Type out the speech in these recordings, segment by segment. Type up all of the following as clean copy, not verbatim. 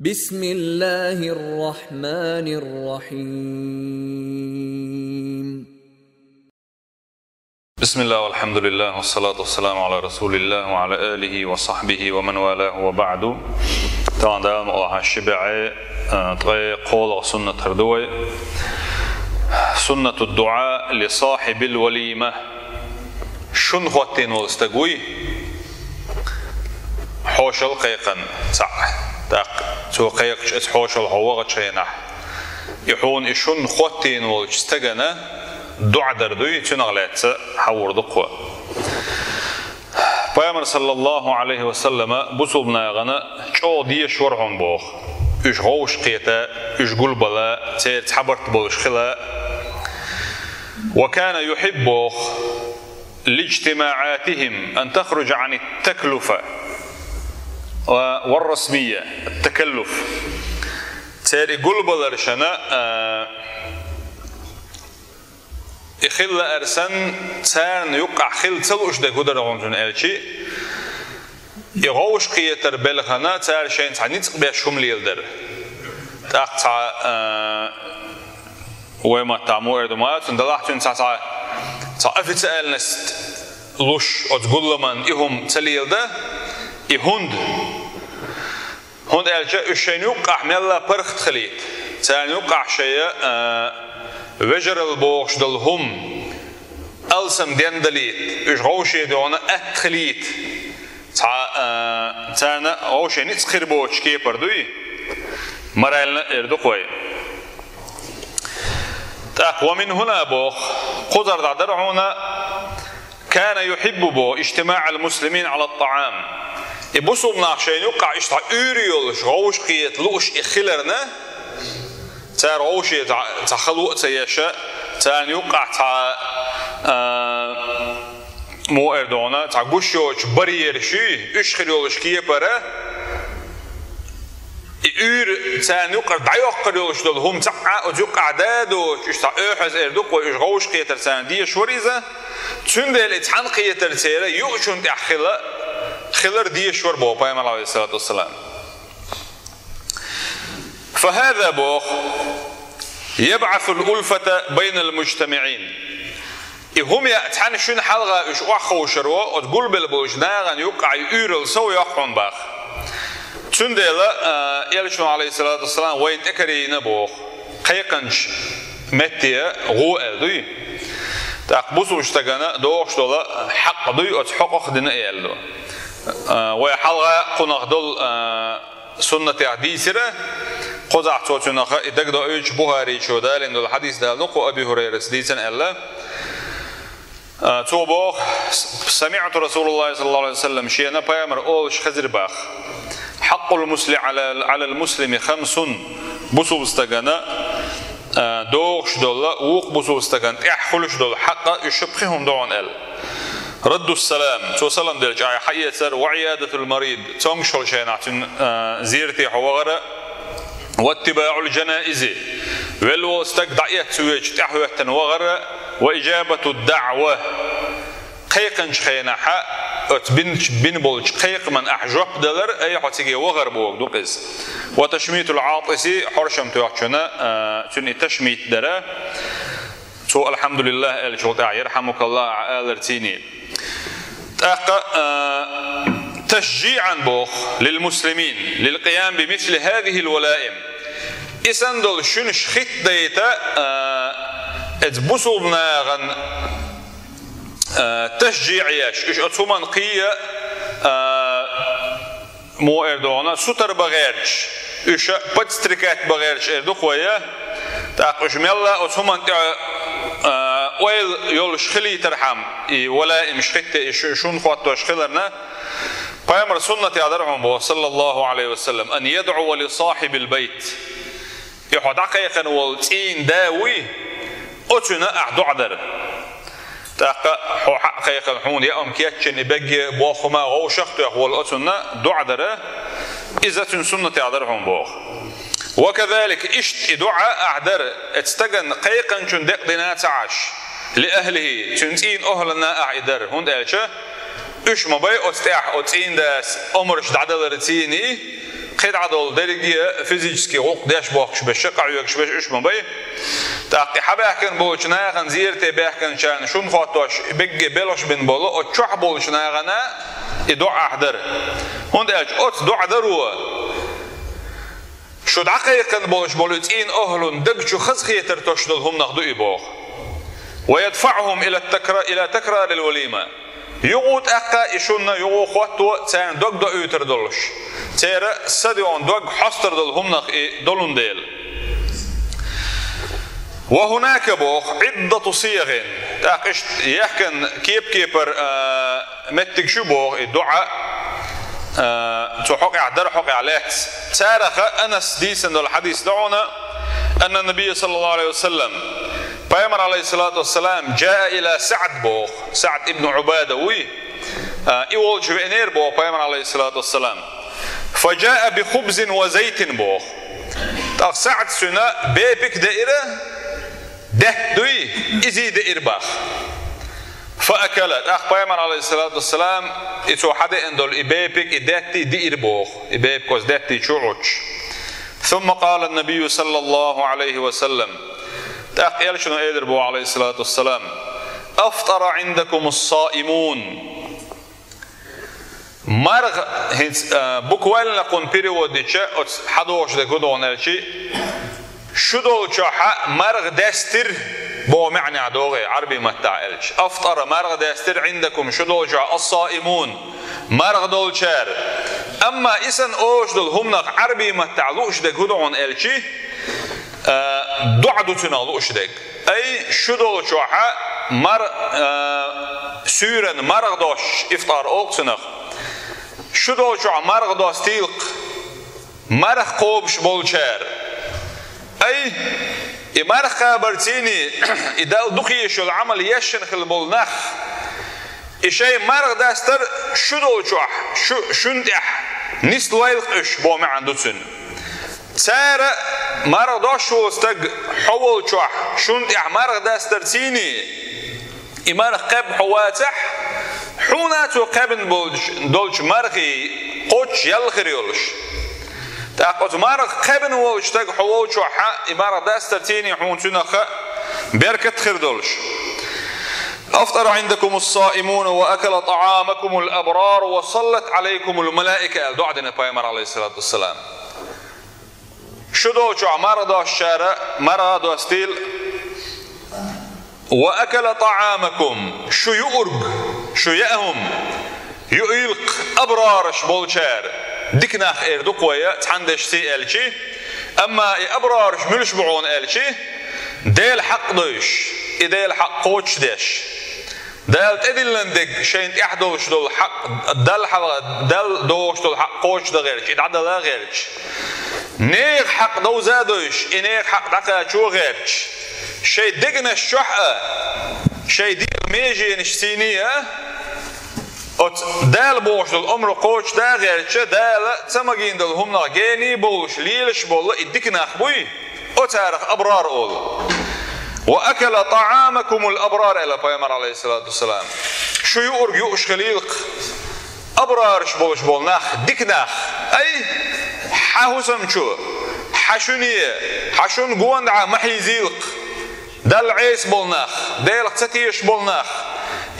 بسم الله الرحمن الرحيم. بسم الله والحمد لله والصلاة والسلام على رسول الله وعلى آله وصحبه ومن والاه وبعد. تعالى الله الشبع تغي قول سنة تردوي سنة الدعاء لصاحب الوليمة شن خوتين واستقوي حوش القيقن صح تو قيق حوش الهواء شينح يحون إشون خوتين واستقنا دعاء دردوي تنغلات حور دقوة. Peygamber sallallahu aleyhi ve selleme bu subnağını çoğu diye şorhun boğ. Üç hoş qiyata, üç gulbala, teyir tabart boluşkila. وكان يحب لاجتماعاتهم أن تخرج عن التكلفة والرسمية. التكلف تير gulbalar şana خل أرسن سان يقع خل تلوش ده قدر عنجون ألشي يغوش قيتر بلخنا تار شين تعنيت بيشهم ليلدر تقطع وما تعمو إردمات ندلعتون تقطع أفت ألنست لوش أتقول من إهم تليلده إهند هند ألشي الشين يقع من الله برخت خليت تار يقع شيء وجر البوش دلهم ألسم دندليت إيش غوشي دونا أخليت تانا غوشي نتخير بوش كي بردوي مرالنا إردقوي تاق ومن هنا بوخ قدر دعدرعونا كان يحب بو اجتماع المسلمين على الطعام يبصوا بناقشين يقع اشتع أوريولش غوش قيت لوش إخلرنا تار غوشي تخلوق تيشاء تان يوقع تا مو اردونا تا غوشيوش برير شي اشخريولش كيه برا يور تان يوقع دايوقريولش دلهم تا يوقع دادوش اشتا اوحز اردوق واش غوش قيتر تان دي شوريزه تندل اتحان قيتر تيرا يوشون تخلا خلر دي شور بو بايمال عليه الصلاه والسلام. فهذا بوخ يبعث الألفة بين المجتمعين. هم يأتحن شون حلقة إيش أخو شروع وتقول بالبوش ناغن يقع يورل سوي أخون باخ. تندلا يلشون عليه الصلاة والسلام وين تكري نبوخ قيقنش متى غو أدوي. تقبضوا اشتغنا دوش دولا حق دوي أتحقق دنا يلو. ويحلقة قناق دول سنة حديثة قضاء توتنا إذا قد أيش بخاري شو ده لأن الحديث ده نقو أبي هريرة سديسن ألا توبوخ سمعت رسول الله صلى الله عليه وسلم شيئا بيامر أولش خزر باخ حق المسلم على المسلم خمس بصوب استغنى دوغش دولا ووق بصوب استغنى إحخلش دولا حق يشبخهم دون ال رد السلام تو سلام دل جاي حياتر وعيادة المريض تنشل شيناتن زيرتي حوغرة واتباع الجنائز ولو استقدعيت سويج تحويتن وغرة وإجابة الدعوة قيقنش خيناحا اتبنش بنبولج قيق من أحجب دلر أي حتيجي وغر بوق دوقز وتشميت العاطسي حرشم توحشنا تني تشميت درا تو الحمد لله الجوتاع يرحمك الله آلرتيني تشجيعا بوخ للمسلمين للقيام بمثل هذه الولائم إسندل شنش خط ديتا اتبصوا بناغن تشجيعياش إش أتومن قية مو إردونا ستر بغيرش إش بتستركات بغيرش إردو خويا تاقش ميلا أتومن ويل يولش خلي ترحم ولا مش خت شون خواتوش خلرنا بيامر سنة عدرهم صلى الله عليه وسلم أن يدعو لصاحب البيت يحط عقيقا والتين داوي أتنا أحدو عدر تاقا حقيقا حون يأم كياتشن يبقى بوخما غو شخطو يقول أتنا دعدر إذا سنة عدرهم بوخ وكذلك اشت دعاء أعدر اتستغن قيقا شن دقنا تعاش لأهله تنتين أهلنا أعدر هون دالشا إيش ما بي أستح أتين داس أمرش دعدل رتيني خد عدول درجة فيزيكسكي غوق داش باقش بشقع يكش بش إيش مبي تاقي حباكن بولش ناقن زيرتي باكن شان شون خاطوش بيجي بلش بين بولو أتشح بولش ناقنا يدع أحضر هون ده أت دع دروا شو دقيقا بولش بولتين أهلون دقشو خزخية ترتشدلهم ناخدو إباخ ويدفعهم إلى تكرار الوليمة يقود أكا إشونا يقو خطوة تان دوغ دو يتردلش تيرا سديون دوغ حستر دلهم نخ دلون ديل وهناك بوخ عدة صيغ تاقشت يحكن كيبر متك شو بوخ الدعاء تحقق عدر حقق عليك تارخ أنس ديسن الحديث دعونا أن النبي صلى الله عليه وسلم پیغمبر عليه الصلاة والسلام جاء إلى سعد بوخ سعد ابن عبادة وي إيول جوينير بوخ پیغمبر عليه الصلاة والسلام فجاء بخبز وزيت بوخ تاق سعد سنة بيبك دائرة ده دوي إزي دائر باخ فأكلت پیغمبر عليه الصلاة والسلام إتو حد اندول إبيبك إداتي دائر بوخ إبيبك وز داتي شعوش ثم قال النبي صلى الله عليه وسلم تأقيل شنو إيدر بو عليه الصلاة والسلام أفطر عندكم الصائمون مرغ بكوال لقون بيريوديتش حدوش دكودون الشي شدول شاحة مرغ دستر بو معنى عدوغي عربي متاع الش أفطر مرغ دستر عندكم شدول شاحة الصائمون مرغ دول شار أما إسن أوش دول همناق عربي متاع لوش دكودون الشي دعدو تنالو اشدك اي شدول شوحة سورن مرغ دوش افطار اوقتنخ شدول شوحة مرغ دوش تيلق مرغ قوبش بولشار اي مرغ خابرتيني اذا دقيش العمل يشنخ البولنخ اشي مرغ داستر شدول شوحة شندح نسلويلق اش بو معندو تن سارة مرغ داشو استق حول شح شون مرغ داسترتيني إمارغ قب حواتح حوناتو قبن دولش مرغي قوش يلخريولش تاقوت مرغ قبن ولش تق حول شح إمارغ داسترتيني حون تنخ بركة خردولش أفطر عندكم الصائمون وأكل طعامكم الأبرار وصلت عليكم الملائكة دعدنا بيامر عليه الصلاة والسلام شدو شو مرض الشارع مرض استيل وأكل طعامكم شو يؤرق شو يأهم يؤلق أبرارش بولشار دكناخ إردق ويا تحندش سي ألشي أما أبرارش ملش بعون ألشي ديل حق دوش إديل حق قوش ديش دال تدلندق شين احدوش دول حق دل دوش دول حق قوش دا غيرش ادعد لا غيرش نيغ حق دو زادوش انيغ حق دقا شو غيرش شي دقنا الشحقة شي ديغ ميجي نشتينية دال بوش دول امر قوش دا غيرش دال تمجين دول هم ناقيني بولش ليلش بول ادكنا اخبوي تارخ ابرار اول وأكل طعامكم الأبرار إلى بيامر عليه الصلاة والسلام شو يؤرق يؤش خليلق أبرارش بولش بولناخ ديكناخ أي حاوسم شو حشونية حشون قواندعا محيزيلق دل عيس بولناخ ديل تتيش بولناخ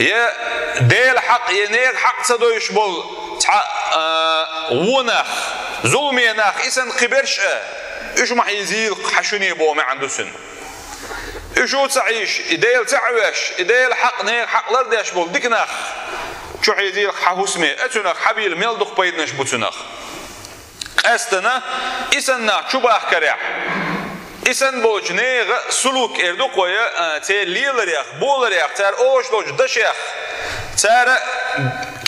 يا ديل حق ينير حق تدويش بول وناخ ظلمي ناخ إسن قبرش إيش محيزيلق حشونية بو ما عنده سن إيشو تعيش إديل تعوش إديل حق نير حق لرديش بول ديكناخ شو حيزيل حهوسمي أتناخ حبيل ميلدوخ بيدنش بوتناخ أستنا إسنا شو باخ كريح إسن بوج نيغ سلوك إردوك ويا تير ليلريخ بولريخ تير أوش بوج دشيخ تير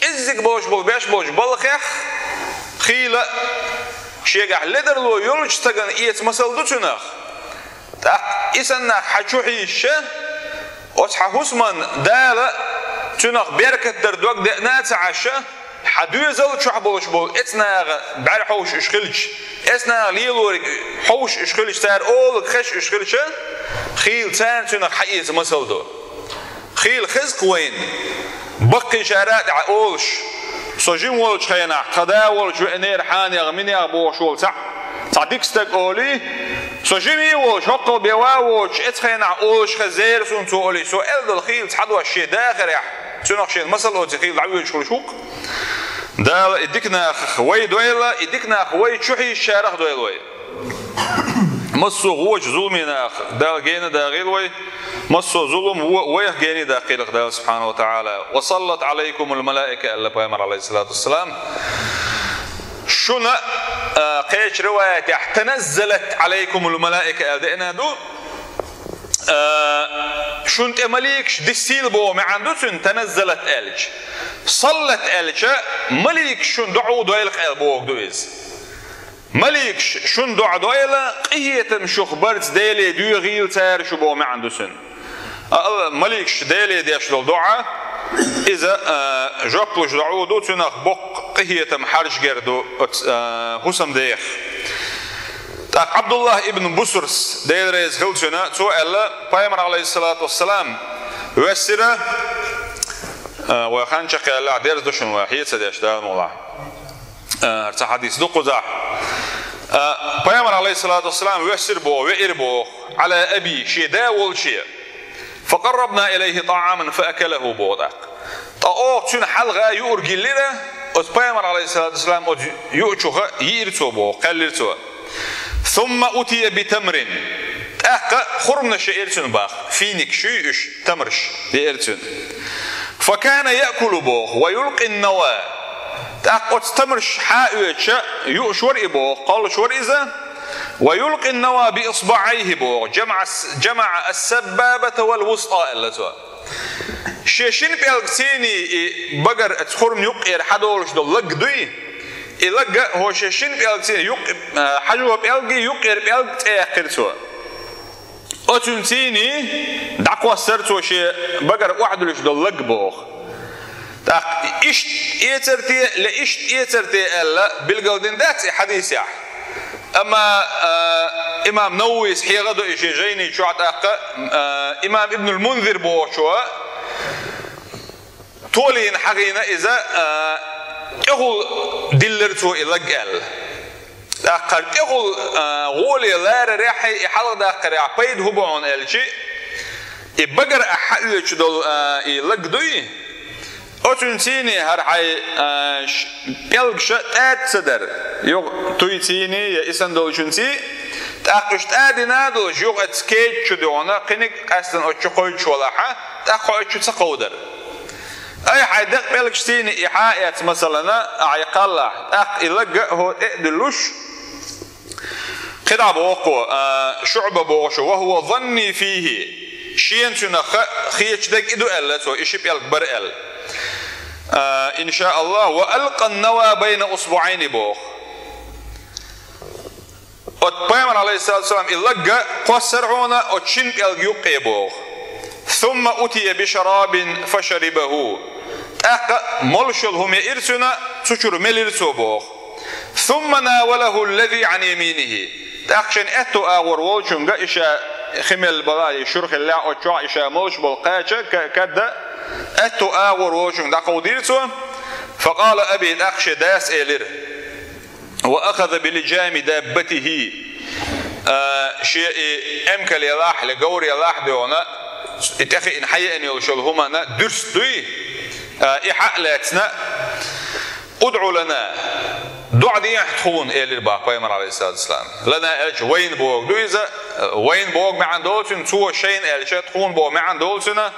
إزيك بوج بول بيش بوج بلخيخ خيلة شيقح لدر لو يولج تغن إيت مسل دوتناخ إسنا حشوحيش وتحهوسمن دالة تناخ بركة دردوك دقنات عشا حدوية زل شو حبولش بول اتنا بعد حوش اشخلش اتنا ليلورك حوش اشخلش تار اول خش اشخلش خيل تان تناخ حقيقة مسل دو خيل خزق وين بقي شارات عقولش سجين ولش خينا خدا ولش انير حاني غمني بوش ولسع تعديكستك اولي سجيمي ولش حق بيوا ولش اتخينا ولش خزير سون اولي سؤال الخيل تحدوا الشيء داخل يا شنو شيء مثلا تخيل عوي شوك دا يديكنا خوي دويلا يديكنا خوي شحي الشارع دويلوي مصو غوج ظلمنا دا جينا دا غيلوي مصو ظلم ويه جيني دا قيلك دا سبحانه وتعالى وصلت عليكم الملائكة الله بيامر عليه الصلاة والسلام شنو قيش رواية تنزلت عليكم الملائكة دينا دو شنت مليكش دسيل بو ما عندوش تنزلت الج صلت الج مليك شن دعو دويلك البوك دويز مليكش شن دعو دويلا قيتم شو خبرت ديلي دو غيل تار شو بو ما عندوسن مليكش ديلي ديش دعاء اذا جوبلوش دعو دو تنخ بق قيتم حرج جردو حسم ديخ عبد الله ابن بسرس دير رئيس خلصنا سؤال بيامر عليه الصلاة والسلام وسيرة وخان شقي الله دير دوشن واحد سديش دان والله حديث دو قزح بيامر عليه الصلاة والسلام وسير بو وإر بو على أبي شيء دا والشيء فقربنا إليه طعاما فأكله بوضع طاق تون حلقة يورجي لنا بيامر عليه الصلاة والسلام يؤشوها يرتو بو قلرتو ثم أتي بتمر خرمنا شئرتن باخ فينك شيء تمرش لئرتن فكان يأكل بوخ ويلقي النواة قد تمرش حائوش يؤشور إبوخ قال شور إذا ويلقي النواة بإصبعيه بوخ جمع السبابة والوسطى اللتوا شيشين بيالكسيني بقر خرم يقير حدولش دو لقدوي إلقى هو شيشين بيالكسيني حجوه بيالكي يقير بيالك تأخرتوا أتنسيني دعوة سرتو شيء بقر وحدلش دو لقبوخ إشت إيترتي لإشت إيترتي ألا بالقودين ذات حديث يح أما إمام نووي صحيح غدو إشي جيني شو عتاقة إمام ابن المنذر بوشوا تولين حقينا إذا إغل دلرتو إلقال داخل إغل غولي لار ريحي حلق داخل عبيد هبون الشي إبقر أحلش دول إلقدوي أتنسيني هرحي بيلقش تات صدر يوغ تويتيني يا إسان دول شنسي تاقش تادنا دول يوغ اتسكيت شدونا قنك أستن أتشقويت ولاحة تاقو أتشتقودر أي حيدق بيلقش تيني إحايات مثلا أعيقالله تاق إلقى هو إقدلوش خدع بوقو شعب بوقو وهو ظني فيه شين تنخ خيش دق إدو ألت وإشي بيلق برأل إن شاء الله وألقى النوى بين أصبعين بوخ وتبايمر عليه الصلاة والسلام إلقى قصرعونا وتشين بيلق يقي بوخ ثم أتي بشراب فشربه أقا ملشلهم يئرسنا تشر ملرسو بوخ ثم ناوله الذي عن يمينه تأخشن أتو آور والشنغا إشا خمل بلاي شرخ الله أتشع إشا ملش بالقاشة كده أتو آور والشنغا قوديرسو فقال أبي الأخش داس إلر وأخذ بلجام دابته شيء أمكل يلاح لقور يلاح ديونا اتخي إن حي أن يلشلهما درس دوي إحاء لاتنا ادعو لنا دع دي يحتخون إلى الباق بيامر عليه الصلاة والسلام لنا ألش وين بوغ دويزا وين بوغ معن دولسن سوى شين ألش تخون بوغ معن دولسنا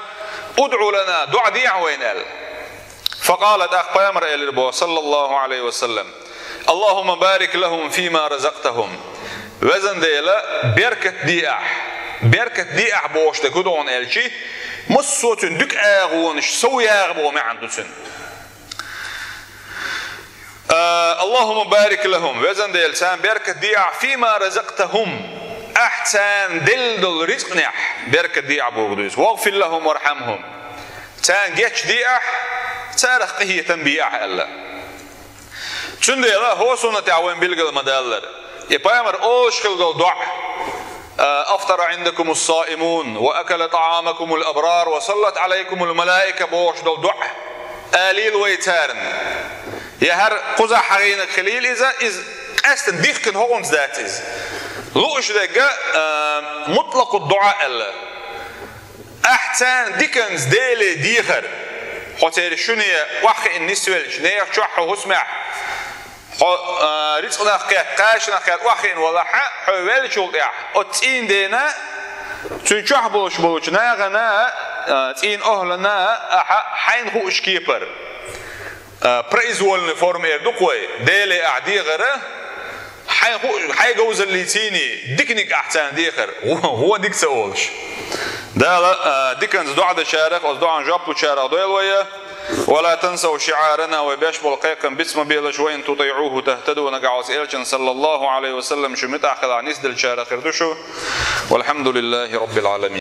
ادعو لنا دع دي وين أل فقالت أخ بيامر إلى الباق صلى الله عليه وسلم اللهم بارك لهم فيما رزقتهم وزن ديلا بركة دي أح بوش تكدون ألشي مصوتن دك آغونش سوي آغبو معن دولسن اللهم بارك لهم وزن ديل سان بركة ديع فيما رزقتهم أحسن دل رزق نح بركة ديع بوغدوس واغفر لهم وارحمهم سان جيش ديع سارخ قهية تنبيع الله شن ديلا هو سنة تعوين بلغ المدالر يبايمر أوش خلق دع أفطر عندكم الصائمون وأكل طعامكم الأبرار وصلت عليكم الملائكة بوش دل دع آليل ويتارن يهر قزا حرين خليل إذا أستن ديخكن هون ذات إز لوش دقة مطلق الدعاء الله أحسن ديكنز ديلي ديخر حتى شنية واحد النسوة شنية شوح وسمع رزقنا قاشنا واحد ولا حوالي شو يا أتين دينا تشوح بولش ناغنا تين أهلنا حين هو إشكيبر بريزول فورم إردوكوي ديلي أعدي غيره حي جوز اللي تيني ديكنيك أحسن ديخر هو ديك سؤالش ده ديكنز دعاء الشارق أصدعاء جابو شارق دويلوية ولا تنسوا شعارنا وباش بلقيكم باسم بيلش وين تطيعوه تهتدوا نقعوا إلشن صلى الله عليه وسلم شو متأخذ عن نسد الشارق والحمد لله رب العالمين.